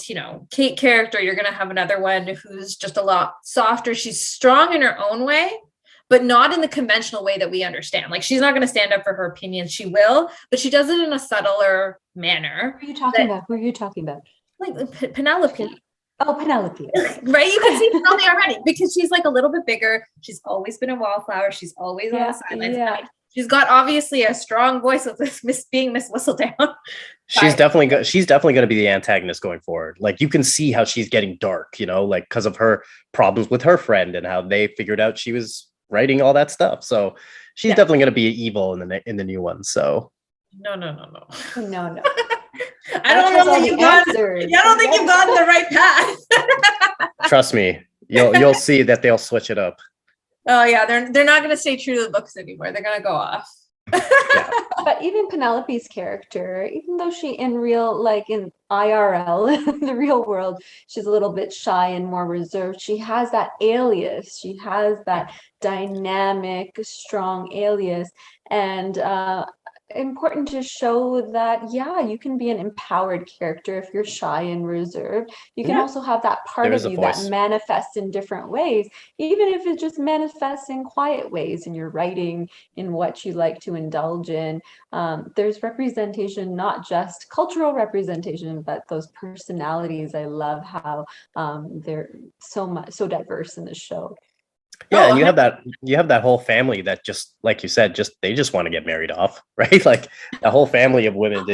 Kate character. You're going to have another one who's just a lot softer. She's strong in her own way, but not in the conventional way that we understand. Like, she's not going to stand up for her opinions. She will, but she does it in a subtler manner. Who are you talking about? Who are you talking about? Like Penelope. Oh, Penelope. Right? You can see Penelope already, because she's like a little bit bigger. She's always been a wallflower. She's always on the sidelines. Yeah. She's got obviously a strong voice with this being Miss Whistledown. She's definitely going to be the antagonist going forward. Like, you can see how she's getting dark, like because of her problems with her friend and how they figured out she was writing all that stuff. So she's definitely going to be evil in the new one. So no. No. I don't think you've gone the right path. Trust me, you'll see that they'll switch it up. Oh yeah, they're not going to stay true to the books anymore. They're going to go off. But even Penelope's character, even though she in IRL, in the real world, she's a little bit shy and more reserved, she has that alias. She has that dynamic, strong alias. And important to show that, you can be an empowered character if you're shy and reserved. You can also have that part of you that manifests in different ways, even if it just manifests in quiet ways in your writing, in what you like to indulge in. There's representation, not just cultural representation, but those personalities. I love how they're so diverse in the show. Yeah, and you have that whole family that, just like you said, they just want to get married off, right? Like, the whole family of women,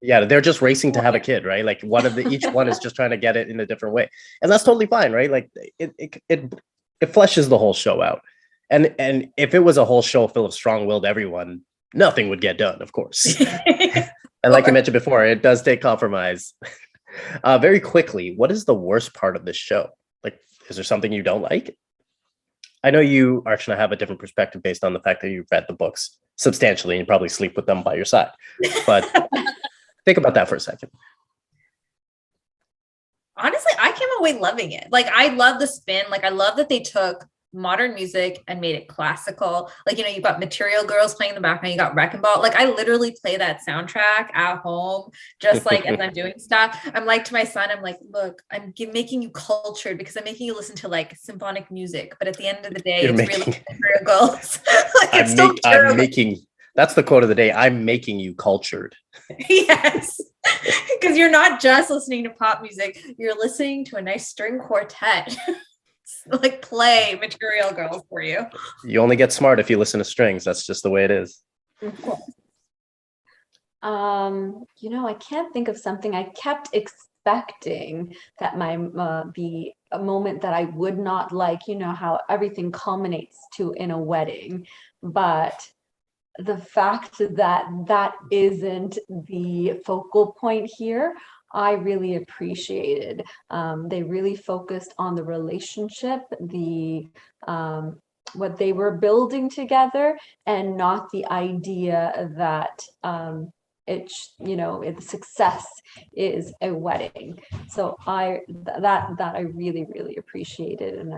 they're just racing to have a kid, right? Like, each one is just trying to get it in a different way, and that's totally fine, right? Like, it fleshes the whole show out, and if it was a whole show full of strong-willed everyone, nothing would get done, of course. And like I mentioned before, it does take compromise. Very quickly, what is the worst part of this show? Like, is there something you don't like? I know you, Archana, have a different perspective based on the fact that you've read the books substantially and you probably sleep with them by your side. But think about that for a second. Honestly, I came away loving it. Like, I love the spin. Like, I love that they took modern music and made it classical. Like, you've got Material Girls playing in the background. You got Wrecking Ball. Like, I literally play that soundtrack at home, just like as I'm doing stuff. I'm like to my son, I'm like, look, I'm making you cultured because I'm making you listen to like symphonic music. But at the end of the day, really Material Girls. Like, that's the quote of the day. I'm making you cultured. Yes. Because you're not just listening to pop music. You're listening to a nice string quartet. Like, play Material Girls for you. You only get smart if you listen to strings. That's just the way it is. Of course. I can't think of something. I kept expecting that might be a moment that I would not like, how everything culminates in a wedding. But the fact that isn't the focal point here, I really appreciated. They really focused on the relationship, what they were building together, and not the idea that its success is a wedding. So that I really, really appreciated, and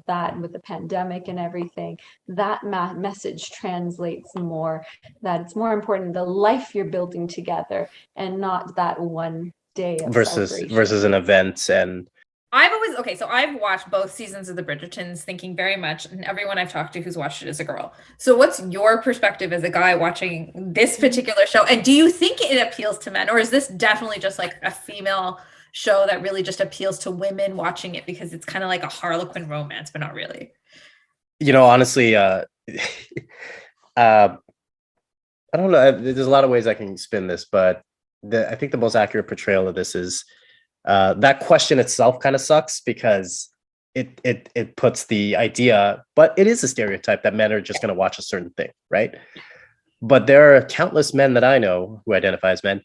that with the pandemic and everything, that message translates more, that it's more important the life you're building together and not that one day of versus an event. And so I've watched both seasons of the Bridgertons thinking very much, and everyone I've talked to who's watched it is a girl. So what's your perspective as a guy watching this particular show? And do you think it appeals to men, or is this definitely just like a female show that really just appeals to women watching it because it's kind of like a Harlequin romance, but not really? Honestly, I don't know. There's a lot of ways I can spin this, but I think the most accurate portrayal of this is that question itself kind of sucks because it puts the idea, but it is a stereotype that men are just going to watch a certain thing, right? But there are countless men that I know who identify as men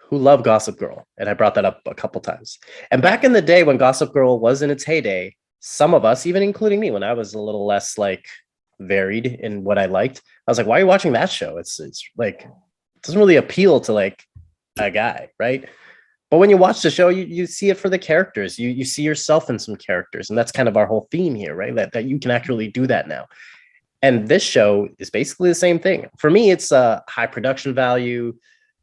who love Gossip Girl, and I brought that up a couple times. And back in the day when Gossip Girl was in its heyday, some of us, even including me, when I was a little less like varied in what I liked, I was like, "Why are you watching that show? It's like it doesn't really appeal to like a guy, right?" But when you watch the show, you see it for the characters. You see yourself in some characters, and that's kind of our whole theme here, right? That you can actually do that now. And this show is basically the same thing. For me, it's a high production value.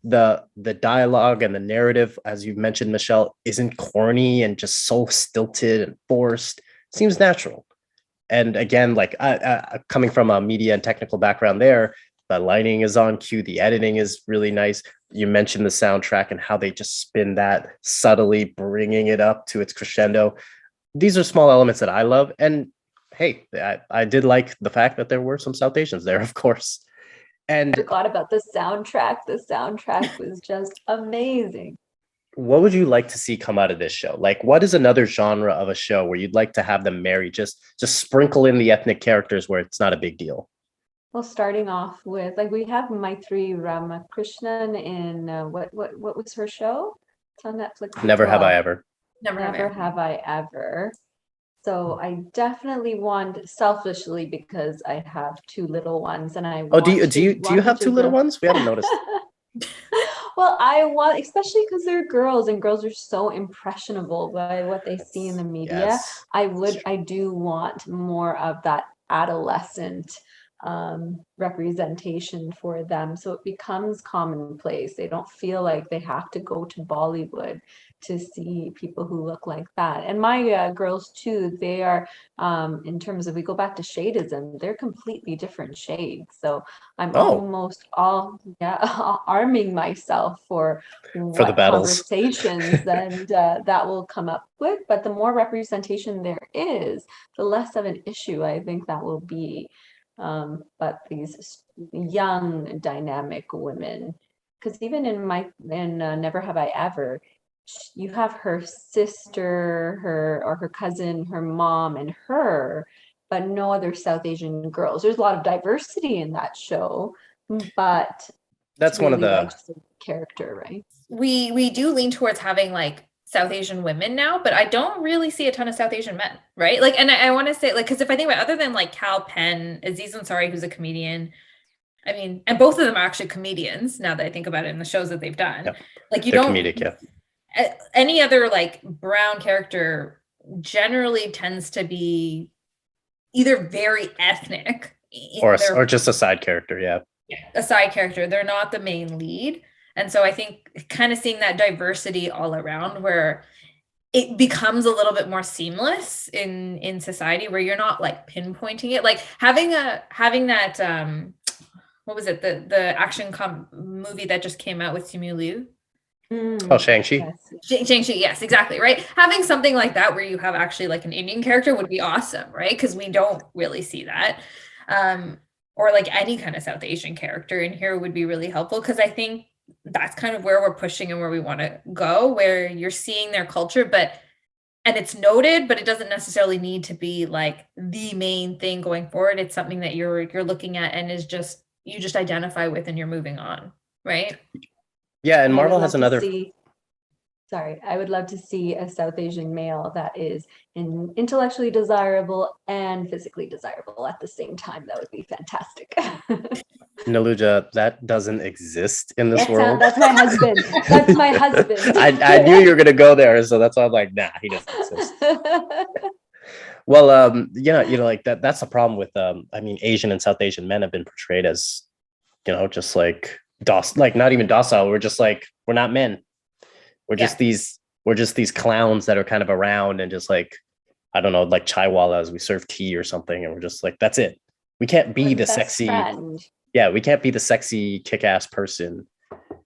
The dialogue and the narrative, as you mentioned, Michelle, isn't corny and just so stilted and forced. It seems natural. And again, like coming from a media and technical background there, the lighting is on cue. The editing is really nice. You mentioned the soundtrack and how they just spin that subtly, bringing it up to its crescendo. These are small elements that I love. And hey, I did like the fact that there were some South Asians there, of course. And I forgot about the soundtrack. The soundtrack was just amazing. What would you like to see come out of this show? Like, what is another genre of a show where you'd like to have them marry? Just sprinkle in the ethnic characters where it's not a big deal. Well, starting off with, like, we have Maitri Ramakrishnan in what was her show? It's on Netflix. Never Have I Ever. Never Have I Ever. So I definitely want, selfishly, because I have two little ones, and I do you have two little ones? We haven't noticed. Well, I want, especially because they're girls, and girls are so impressionable by what they see in the media. Yes. I do want more of that adolescent representation for them, so it becomes commonplace. They don't feel like they have to go to Bollywood to see people who look like that. And my girls too, they are in terms of, we go back to shadeism, they're completely different shades. So I'm almost arming myself for the battles, conversations and that will come up with. But the more representation there is, the less of an issue I think that will be. But these young dynamic women, because even in Never Have I Ever, you have her sister, her cousin, her mom, and her, but no other South Asian girls. There's a lot of diversity in that show, but that's really one of the character, right? We do lean towards having like South Asian women now, but I don't really see a ton of South Asian men, right? Like, and I want to say, like, because if I think about, other than like Cal Penn, Aziz Ansari, who's a comedian, I mean, and both of them are actually comedians now that I think about it in the shows that they've done. Yep. Like, They're comedic, yeah. Any other like brown character generally tends to be either very ethnic or just a side character. Yeah, a side character. They're not the main lead. And so I think kind of seeing that diversity all around, where it becomes a little bit more seamless in society, where you're not like pinpointing it, like having that what was it, the action movie that just came out with Simu Liu. Shang-Chi. Shang-Chi, yes, exactly, right? Having something like that where you have actually like an Indian character would be awesome, right? Because we don't really see that. Or like any kind of South Asian character in here would be really helpful, because I think that's kind of where we're pushing and where we want to go, where you're seeing their culture, and it's noted, but it doesn't necessarily need to be like the main thing going forward. It's something that you're looking at and you just identify with and you're moving on, right? Yeah, and Marvel has another. I would love to see a South Asian male that is intellectually desirable and physically desirable at the same time. That would be fantastic. Naluja, that doesn't exist in this world. That's my husband. That's my husband. I knew you were going to go there, so that's why I'm like, nah, he doesn't exist. Well, yeah, like that's the problem with I mean, Asian and South Asian men have been portrayed as, just like like not even docile. We're just like, we're not men. We're just these clowns that are kind of around and just like, I don't know, like chaiwalas, we serve tea or something, and we're just like, that's it. We can't be the sexy friend. Yeah, we can't be the sexy kick-ass person.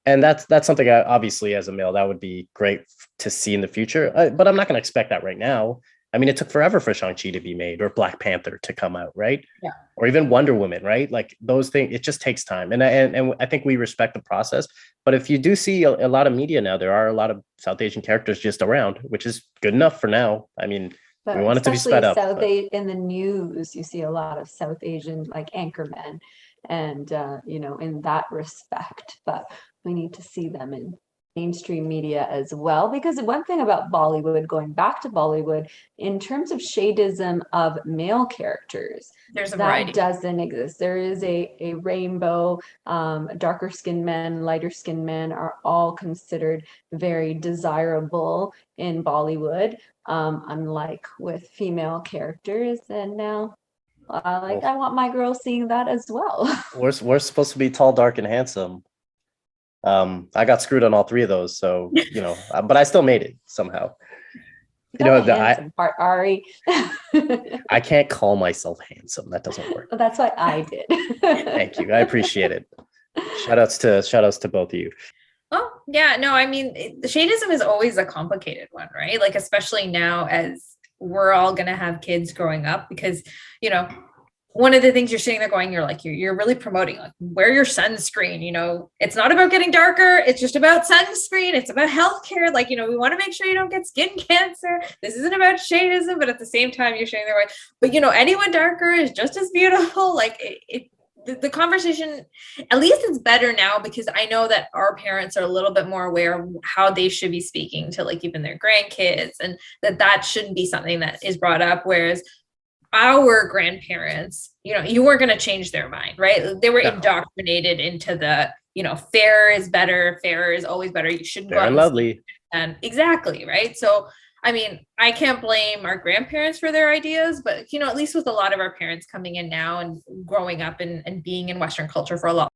And that's something obviously as a male that would be great to see in the future, but I'm not going to expect that right now. I mean, it took forever for Shang-Chi to be made, or Black Panther to come out, right? Yeah. Or even Wonder Woman, right? Like those things, it just takes time. And I think we respect the process. But if you do see a lot of media now, there are a lot of South Asian characters just around, which is good enough for now. I mean, But we want it to be sped up. In the news, you see a lot of South Asian like anchormen, and in that respect. But we need to see them in mainstream media as well, because one thing about Bollywood, going back to Bollywood, in terms of shadism of male characters, There's a that variety. doesn't exist. There is a rainbow. Darker skinned men, lighter skinned men are all considered very desirable in Bollywood, unlike with female characters. And now I want my girl seeing that as well. We're supposed to be tall, dark, and handsome. I got screwed on all three of those, so but I still made it somehow. Part Ari. I can't call myself handsome. That doesn't work. That's what I did. Thank you. I appreciate it. Shout outs to both of you. Oh, yeah. No, I mean, the shadism is always a complicated one, right? Like, especially now as we're all going to have kids growing up, because, one of the things you're sitting there going, you're really promoting, like, wear your sunscreen. It's not about getting darker. It's just about sunscreen. It's about healthcare. Like, we want to make sure you don't get skin cancer. This isn't about shadism, but at the same time, you're sitting there going, but anyone darker is just as beautiful. Like the conversation, at least it's better now, because I know that our parents are a little bit more aware of how they should be speaking to like even their grandkids, and that shouldn't be something that is brought up. Whereas our grandparents, you weren't going to change their mind, right? They were indoctrinated into the, fair is better, fair is always better. You shouldn't go out and lovely. And exactly, right? So, I mean, I can't blame our grandparents for their ideas, but, at least with a lot of our parents coming in now and growing up and being in Western culture for a lot